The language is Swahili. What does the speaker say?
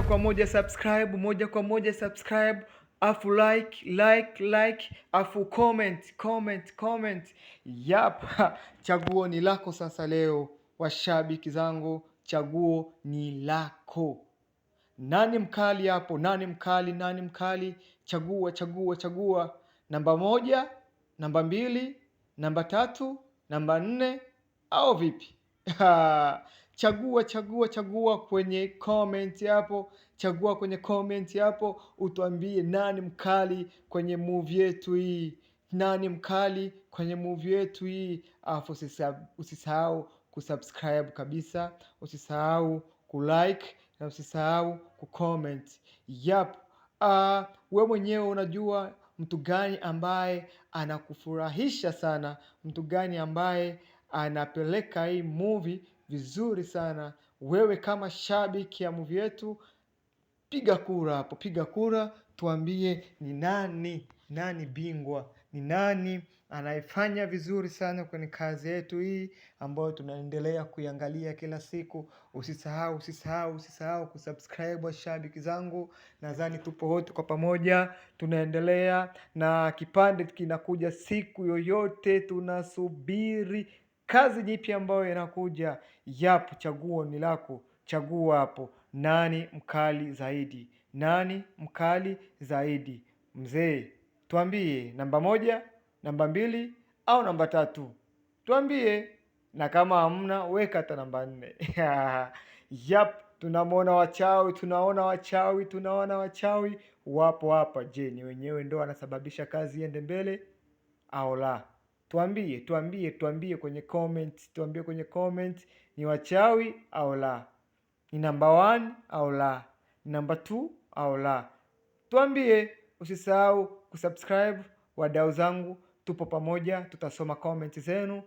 kwa moja subscribe, afu like, afu comment. Yap, chaguo ni lako sasa leo. Washabiki zangu, chaguo ni lako. Nani mkali hapo? Nani mkali? Chagua. Namba 1, namba 2, namba 3, namba 4 au vipi? Chagua kwenye comment hapo. Chagua kwenye comment hapo, utuambie nani mkali kwenye movie yetu hii. Nani mkali kwenye movie yetu hii? Afu usisahau kusubscribe kabisa, usisahau kulike na usisahau kucomment. Yap, we mwenyewe unajua mtu gani ambaye anakufurahisha sana, mtu gani ambaye anapeleka hii movie vizuri sana. Wewe kama shabiki ya movie yetu, piga kura hapo, piga kura, tuambie ni nani bingwa, ni nani anayefanya vizuri sana kwenye kazi yetu hii ambayo tunaendelea kuiangalia kila siku. Usisahau kusubscribe washabiki zangu. Nadhani tupo wote kwa pamoja, tunaendelea na kipande kinakuja siku yoyote, tunasubiri kazi jipya ambayo inakuja. Yap, chaguo ni lako. Chagua hapo, nani mkali zaidi? Nani mkali zaidi? Mzee, tuambie namba 1, namba 2 au namba 3. Tuambie, na kama hamna weka hata namba 4. Yap, tunaona wachawi wapo hapa. Je, ni wenyewe ndo wanasababisha kazi iende mbele au la? Tuambie kwenye comment, ni wachawi au la? Ni namba 1 au la? Ni namba 2 au la? Tuambie. Usisahau kusubscribe. Wadau zangu, tupo pamoja, tutasoma comment zenu.